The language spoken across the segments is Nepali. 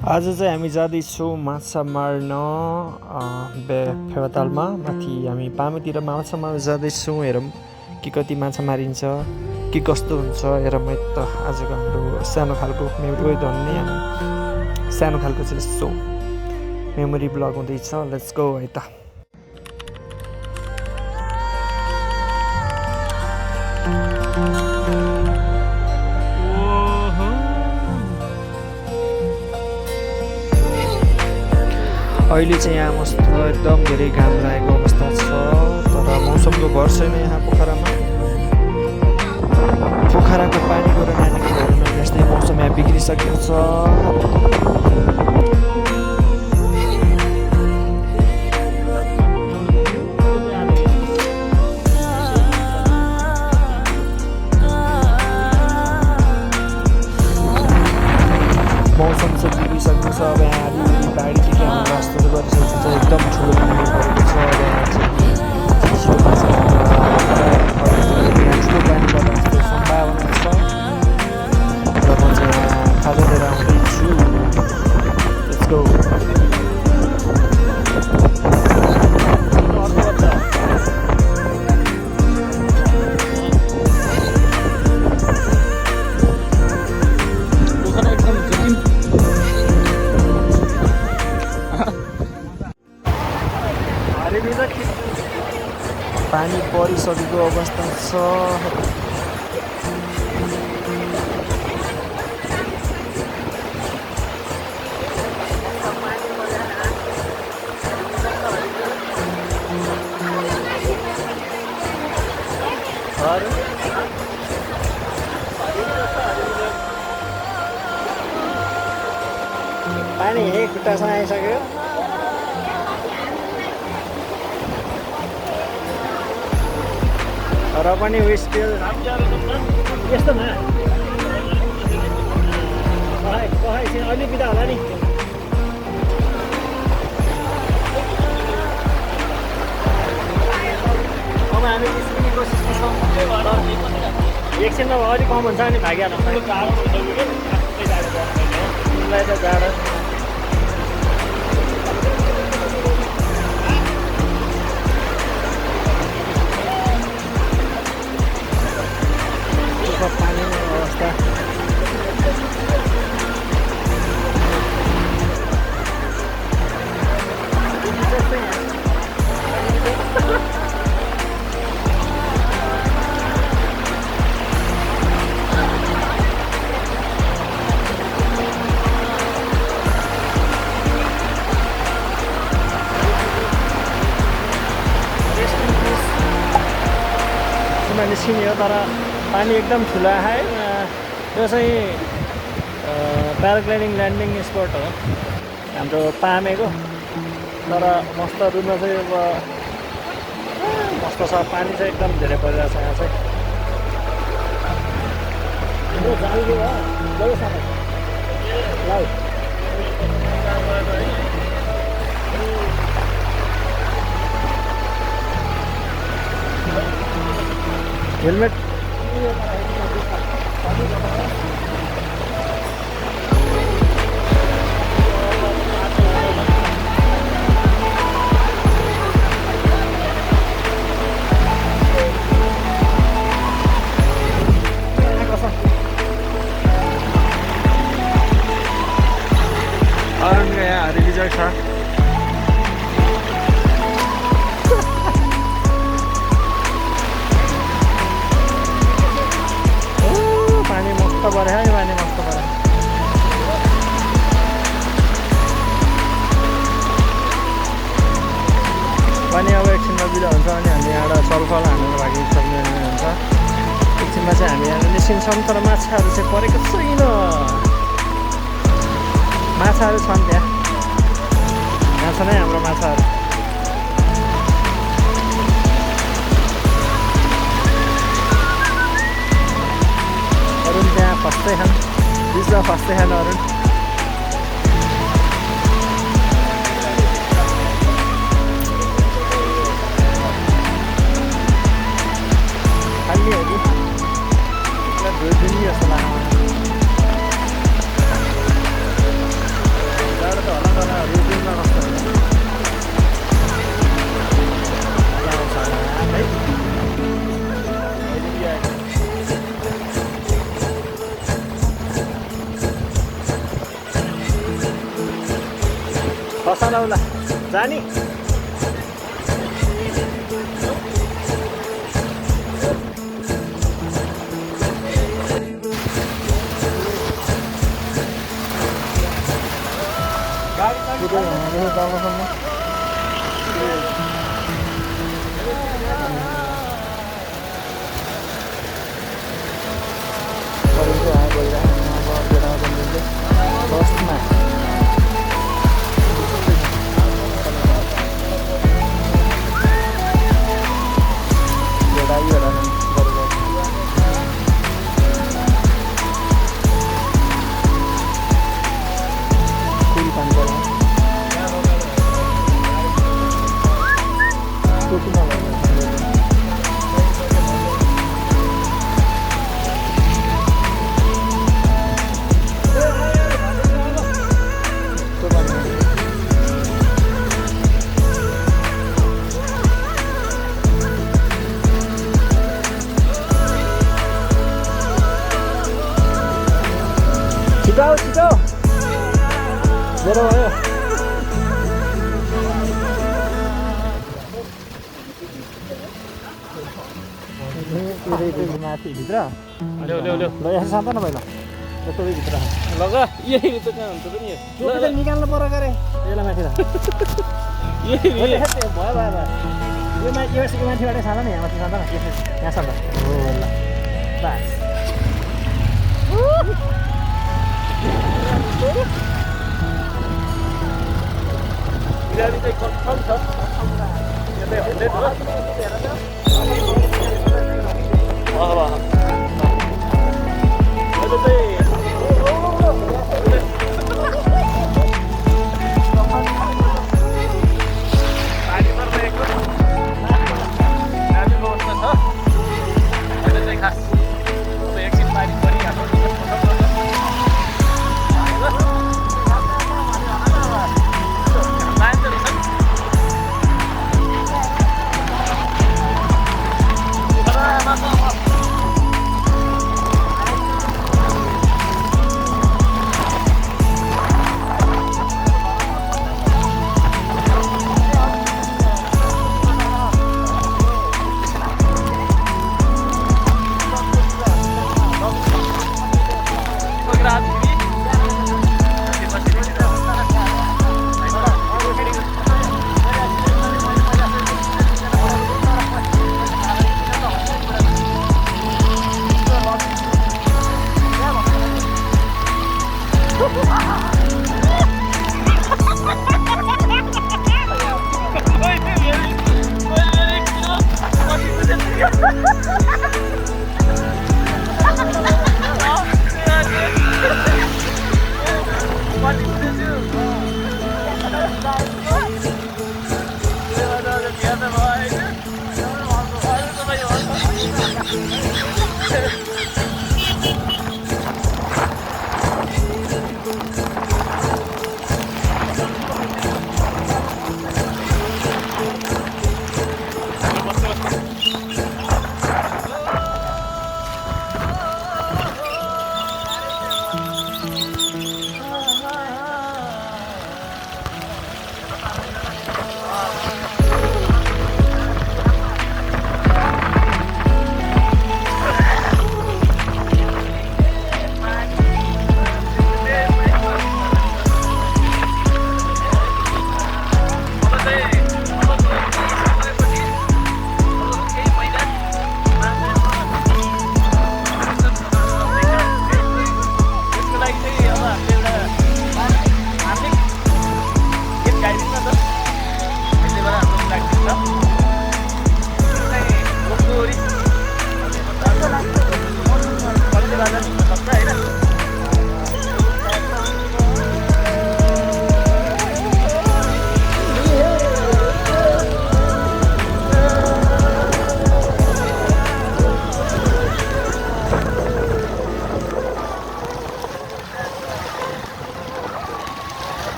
आज चाहिँ हामी जाँदैछौँ माछा मार्न फेवातालमा माथि हामी पामेतिर माछा मार्न जाँदैछौँ। हेरौँ कि कति माछा मारिन्छ कि कस्तो हुन्छ हेरौँ है त। आजको हाम्रो सानो खालको मेमोरी धन्ने सानो खालको चाहिँ यस्तो मेमोरी ब्लग हुँदैछ। लेट्स गो है त। अहिले चाहिँ यहाँ मस्त एकदम धेरै घाम लागेको अवस्था छ, तर मौसमको भर छैन यहाँ पोखरामा। पोखराको पानी गएर नानीको भरमा यस्तै मौसम यहाँ बिग्रिसकेको छ। मौसम चाहिँ बिग्रिसक्नु छ। अब यहाँ अलिअलि बाढी के आउने जस्तो गरिसकेको छ। एकदम ठुलो पानी परेको छ। अब यहाँ चाहिँ छिटो माछा ठुलो पानी पर्ने जस्तो सम्भावना छ। र म चाहिँ यहाँ खाजा लिएर आउँदैछु। Let's go. पानी परिसकेको अवस्था छ। पानी यही खुट्टासम्म आइसक्यो। र पनि स्टिल यस्तो न अलि बिदा होला नि। अब हामी निस्किने कोसिसमा छौँ। एकछिनमा अलिक कम हुन्छ भने भागिहाल्छ। तिमीलाई त जाडो पानी अवस्था। निस्किने हो, तर पानी एकदम ठुलो आयो। यो चाहिँ प्याराग्लाइडिङ ल्यान्डिङ स्पट हो हाम्रो पामेको। तर मस्त रुममा चाहिँ अब मस्त छ। पानी चाहिँ एकदम धेरै परिरहेको छ यहाँ चाहिँ। हेलमेट अरुणको यहाँ रिजर्भ छ। पानी मस्त पऱ्यो है, पानी मस्त पऱ्यो। पानी अब एकछिनमा बिदा हुन्छ भने हामी यहाँबाट छलफल हान्नुको लागि सक्ने हुन्छ। एकछिनमा चाहिँ हामी यहाँ निस्किन्छौँ, तर माछाहरू चाहिँ परेको छैन। माछाहरू छन् त्यहाँ, यहाँ छ नै हाम्रो माछाहरू। अरुण त्यहाँ फस्दै खान्, बिचमा फस्दै खानु अरुण। खाली हो कि दुई दिन जस्तो लाग्छ। खसालाउला जानी छिटो छिटो मेरो भयो माथि भित्र ल्याउ ल्याउ ल्याउ ल यहाँ सान्त न भयो ल तपाईँ भित्र लग यही त कहाँ हुन्छ पनि यो निकाल्नु पर्यो गरे यसलाई माथि भयो भयो यो माथिबाट सान्त न यहाँ माथि सान्त न यहाँ सान्त हो ल बस बिरामी चाहिँ कन्फर्म छ यतै हुँदै छ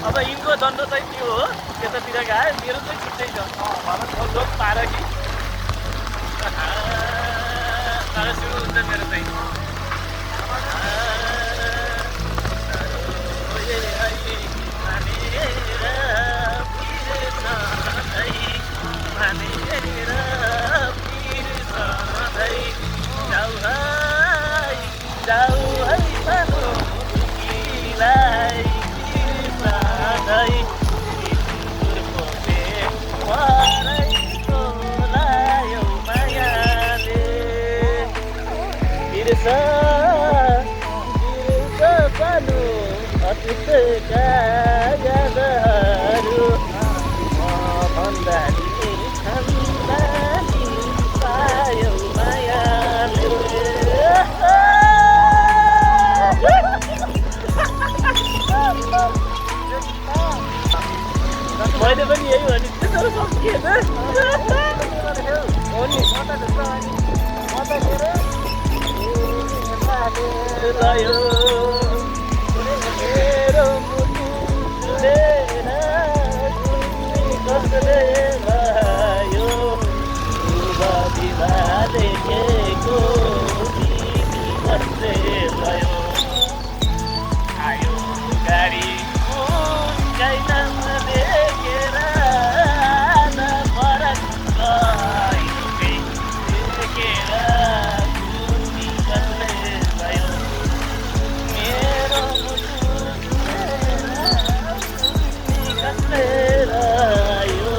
अब यिनको दण्ड चाहिँ त्यो हो त्यतातिर गए मेरो चाहिँ छुट्टै छ भन जोक पार कि तर सुरु हुन्छ मेरो चाहिँ सानो अतीतका यादहरू भन्दा नि ठन्डा नि पायौ मायाले मैले पनि यही भने त्यसो सकिएन हो नि लयो मेरो मुटु झुलेर कुन्नी कसले भयो विवाह देखेको कसले भयो आयो गाडी कुनकै नाम देखेर फरक देखेर कुन्नी कसले भयो मेरो मुटु कसले भयो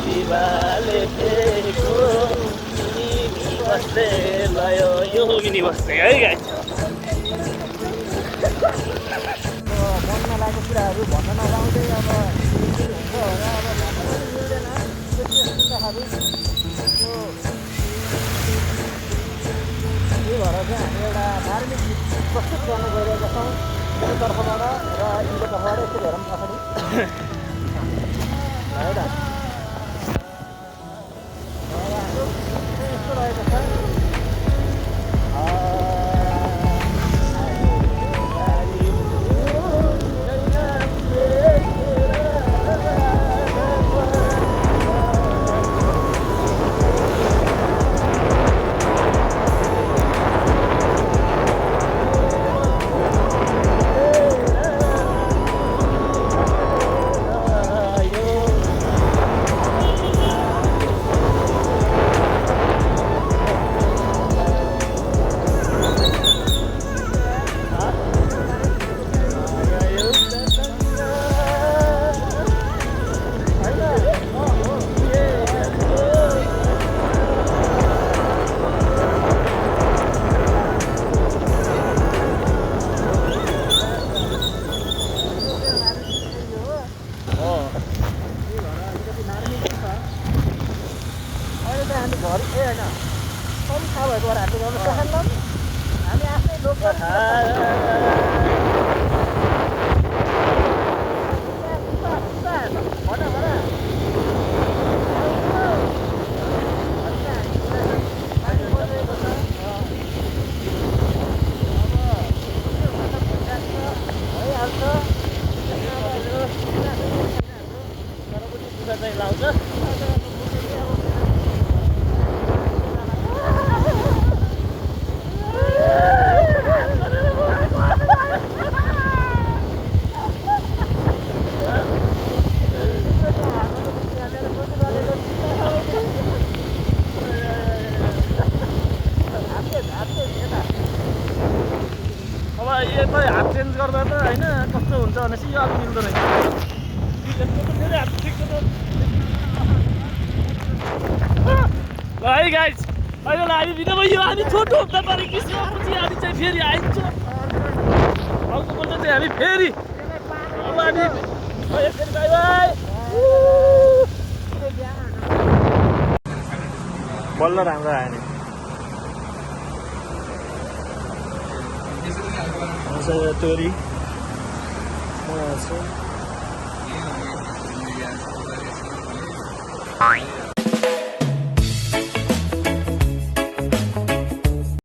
विवाह लेखेको बस्दै लयो यो मिनी बस्दै है गाई मनमा लागेको कुराहरू भन्न नलाउँदै अब हुन्छ होला अब भन्न पनि मिल्दैन त्यही भएर चाहिँ हामी एउटा धार्मिक गीत प्रस्तुत गर्न गइरहेका छौँ यो तर्फबाट र यिनको तर्फबाट यसो हेरौँ अगाडि है त हाम्रो यस्तो रहेको छ थाहा भएको भएर हामी गर्नु चाहन्नौँ हामी आफ्नै लोक हात चेन्ज गर्दा त होइन कस्तो हुन्छ भनेपछि यो अब मिल्दो रहेछ ल है गाइज अहिले हामी बिना भयो हामी छोटो हुँदा पऱ्यो किसिमपछि हामी चाहिँ फेरि आइन्छ अर्कोपल्ट चाहिँ हामी फेरि अब हामी फेरि बाई बाई बल्ल राम्रो आयो नि Saya Tori,